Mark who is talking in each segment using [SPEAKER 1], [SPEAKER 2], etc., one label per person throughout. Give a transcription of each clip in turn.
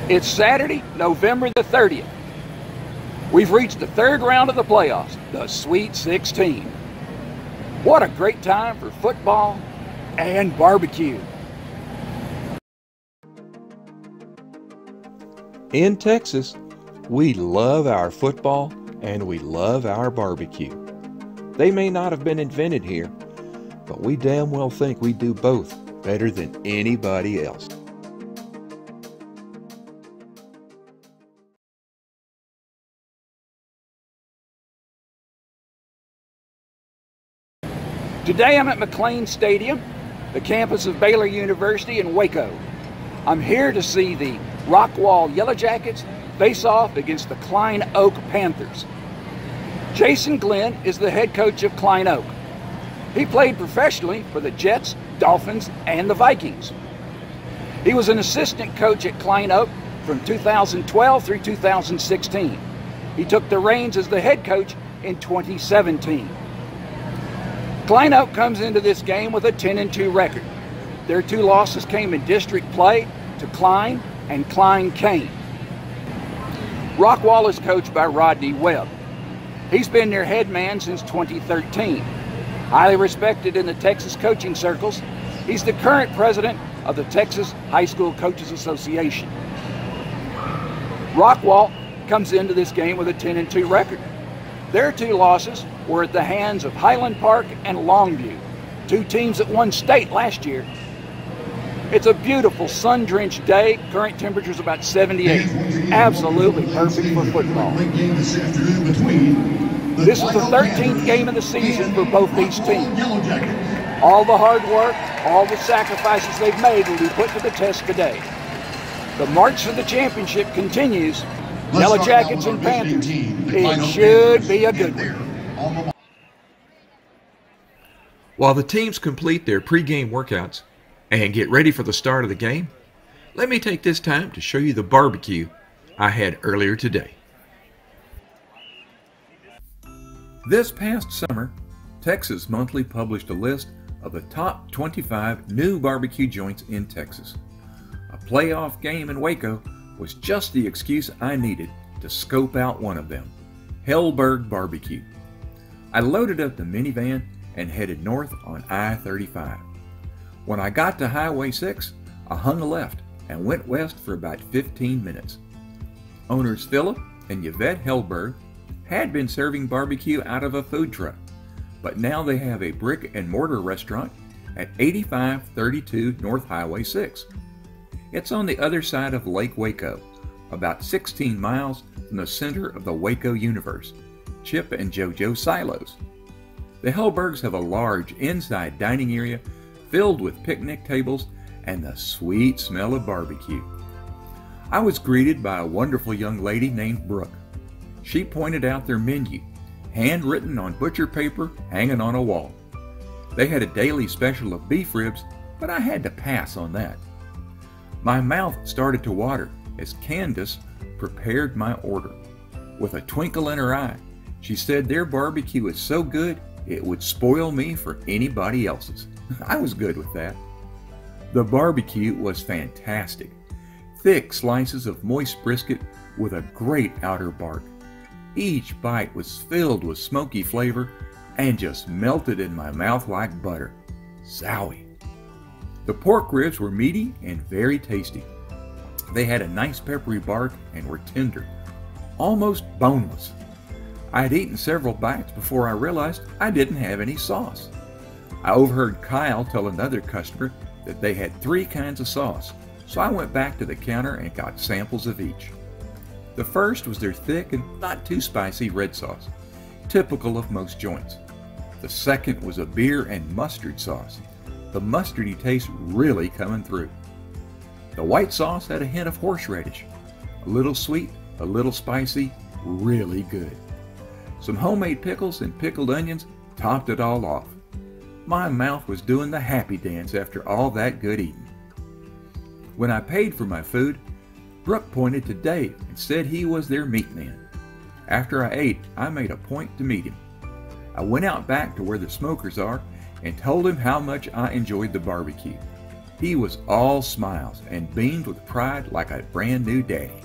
[SPEAKER 1] It's Saturday, November the 30th. We've reached the third round of the playoffs, the Sweet 16. What a great time for football and barbecue.
[SPEAKER 2] In Texas, we love our football and we love our barbecue. They may not have been invented here, but we damn well think we do both better than anybody else.
[SPEAKER 1] Today I'm at McLean Stadium, the campus of Baylor University in Waco. I'm here to see the Rockwall Yellowjackets face off against the Klein Oak Panthers. Jason Glenn is the head coach of Klein Oak. He played professionally for the Jets, Dolphins, and the Vikings. He was an assistant coach at Klein Oak from 2012 through 2016. He took the reins as the head coach in 2017. Klein Oak comes into this game with a 10-2 record. Their two losses came in district play to Klein and Klein Kane. Rockwall is coached by Rodney Webb. He's been their head man since 2013. Highly respected in the Texas coaching circles, he's the current president of the Texas High School Coaches Association. Rockwall comes into this game with a 10-2 record. Their two losses were at the hands of Highland Park and Longview, two teams that won state last year. It's a beautiful sun-drenched day. Current temperature is about 78. Absolutely perfect for football. This is the 13th game of the season for both these teams. All the hard work, all the sacrifices they've made will be put to the test today. The march to the championship continues. Yellowjackets and Panthers. It should be a good one.
[SPEAKER 2] While the teams complete their pregame workouts and get ready for the start of the game, let me take this time to show you the barbecue I had earlier today. This past summer, Texas Monthly published a list of the top 25 new barbecue joints in Texas. A playoff game in Waco was just the excuse I needed to scope out one of them, Helberg Barbecue. I loaded up the minivan and headed north on I-35. When I got to Highway 6, I hung a left and went west for about 15 minutes. Owners Philip and Yvette Helberg had been serving barbecue out of a food truck, but now they have a brick and mortar restaurant at 8532 North Highway 6. It's on the other side of Lake Waco, about 16 miles from the center of the Waco universe, Chip and JoJo Silos. The Helbergs have a large inside dining area filled with picnic tables and the sweet smell of barbecue. I was greeted by a wonderful young lady named Brooke. She pointed out their menu, handwritten on butcher paper hanging on a wall. They had a daily special of beef ribs, but I had to pass on that. My mouth started to water as Candace prepared my order. With a twinkle in her eye, she said their barbecue is so good it would spoil me for anybody else's. I was good with that. The barbecue was fantastic. Thick slices of moist brisket with a great outer bark. Each bite was filled with smoky flavor and just melted in my mouth like butter. Zowie. The pork ribs were meaty and very tasty. They had a nice peppery bark and were tender, almost boneless. I had eaten several bites before I realized I didn't have any sauce. I overheard Kyle tell another customer that they had 3 kinds of sauce, so I went back to the counter and got samples of each. The first was their thick and not too spicy red sauce, typical of most joints. The second was a beer and mustard sauce, the mustardy taste really coming through. The white sauce had a hint of horseradish, a little sweet, a little spicy, really good. Some homemade pickles and pickled onions topped it all off. My mouth was doing the happy dance after all that good eating. When I paid for my food, Brooke pointed to Dave and said he was their meat man. After I ate, I made a point to meet him. I went out back to where the smokers are and told him how much I enjoyed the barbecue. He was all smiles and beamed with pride like a brand new daddy.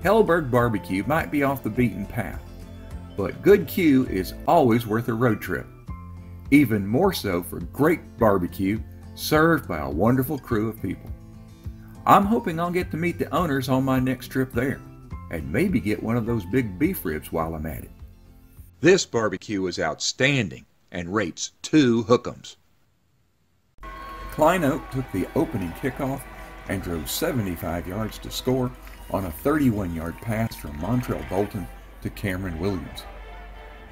[SPEAKER 2] Helberg Barbecue might be off the beaten path, but good Q is always worth a road trip. Even more so for great barbecue served by a wonderful crew of people. I'm hoping I'll get to meet the owners on my next trip there, and maybe get one of those big beef ribs while I'm at it. This barbecue is outstanding and rates 2 hook'ems. Klein Oak took the opening kickoff and drove 75 yards to score on a 31-yard pass from Montrell Bolton to Cameron Williams.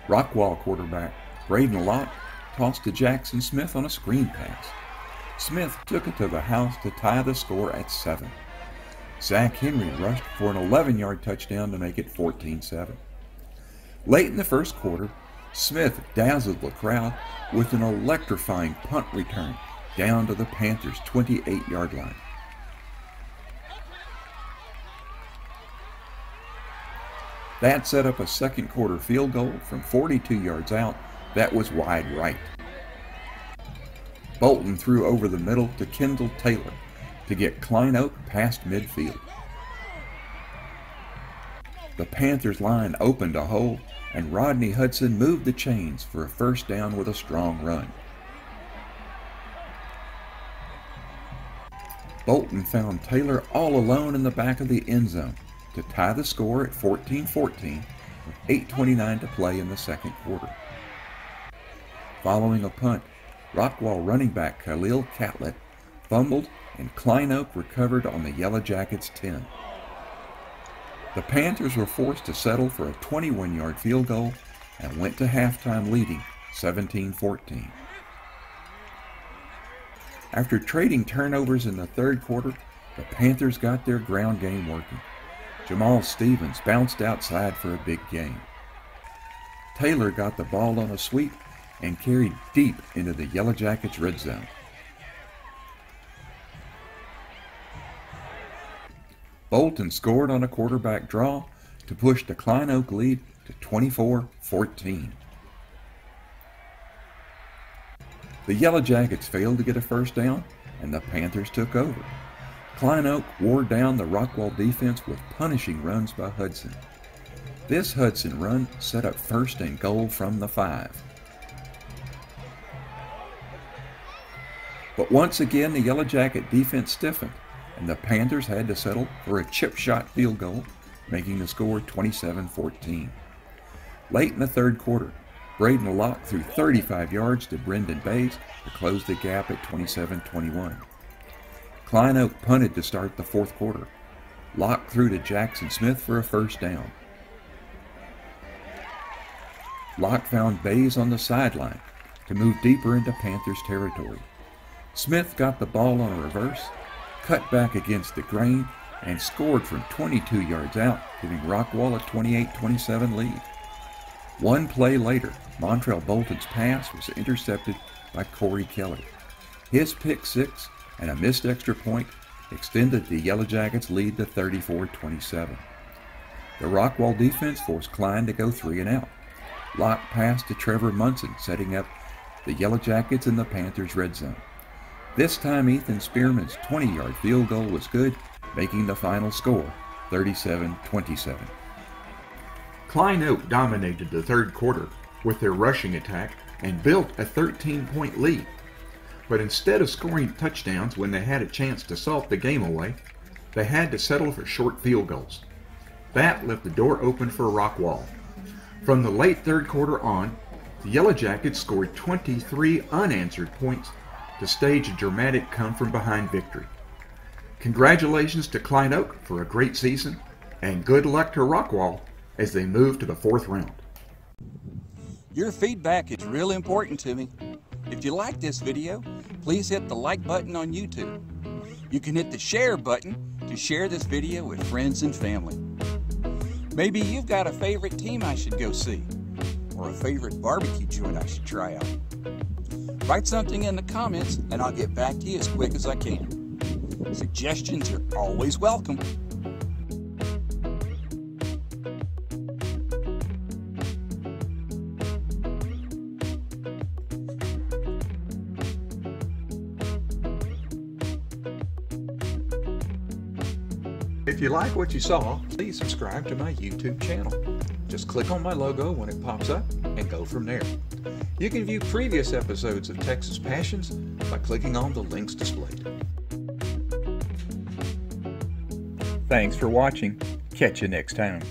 [SPEAKER 2] Rockwall quarterback Braden Locke tossed to Jackson Smith on a screen pass. Smith took it to the house to tie the score at 7. Zach Henry rushed for an 11-yard touchdown to make it 14-7. Late in the first quarter, Smith dazzled the crowd with an electrifying punt return down to the Panthers' 28-yard line. That set up a second quarter field goal from 42 yards out that was wide right. Bolton threw over the middle to Kendall Taylor to get Klein Oak past midfield. The Panthers line opened a hole and Rodney Hudson moved the chains for a first down with a strong run. Bolton found Taylor all alone in the back of the end zone to tie the score at 14-14 with 8:29 to play in the second quarter. Following a punt, Rockwall running back Khalil Catlett fumbled and Klein Oak recovered on the Yellowjackets' 10. The Panthers were forced to settle for a 21-yard field goal and went to halftime leading 17-14. After trading turnovers in the third quarter, the Panthers got their ground game working. Jamal Stevens bounced outside for a big gain. Taylor got the ball on a sweep and carried deep into the Yellowjackets' red zone. Bolton scored on a quarterback draw to push the Klein Oak lead to 24-14. The Yellowjackets failed to get a first down, and the Panthers took over. Klein Oak wore down the Rockwall defense with punishing runs by Hudson. This Hudson run set up first and goal from the 5. But once again, the Yellowjacket defense stiffened, and the Panthers had to settle for a chip shot field goal, making the score 27-14. Late in the third quarter, Braden Locke threw 35 yards to Brendan Bays to close the gap at 27-21. Klein Oak punted to start the fourth quarter. Locke threw to Jackson Smith for a first down. Locke found Bays on the sideline to move deeper into Panthers territory. Smith got the ball on a reverse, cut back against the grain, and scored from 22 yards out, giving Rockwall a 28-27 lead. One play later, Montrell Bolton's pass was intercepted by Corey Kelly. His pick six and a missed extra point extended the Yellowjackets' lead to 34-27. The Rockwall defense forced Klein to go 3 and out. Locke passed to Trevor Munson, setting up the Yellowjackets in the Panthers' red zone. This time Ethan Spearman's 20-yard field goal was good, making the final score 37-27. Klein Oak dominated the third quarter with their rushing attack and built a 13-point lead. But instead of scoring touchdowns when they had a chance to salt the game away, they had to settle for short field goals. That left the door open for Rockwall. From the late third quarter on, the Yellowjackets scored 23 unanswered points to stage a dramatic come-from-behind victory. Congratulations to Klein Oak for a great season, and good luck to Rockwall as they move to the fourth round.
[SPEAKER 1] Your feedback is real important to me. If you like this video, please hit the like button on YouTube. You can hit the share button to share this video with friends and family. Maybe you've got a favorite team I should go see, or a favorite barbecue joint I should try out. Write something in the comments and I'll get back to you as quick as I can. Suggestions are always welcome.
[SPEAKER 2] If you like what you saw, please subscribe to my YouTube channel. Just click on my logo when it pops up and go from there. You can view previous episodes of Texas Passions by clicking on the links displayed. Thanks for watching. Catch you next time.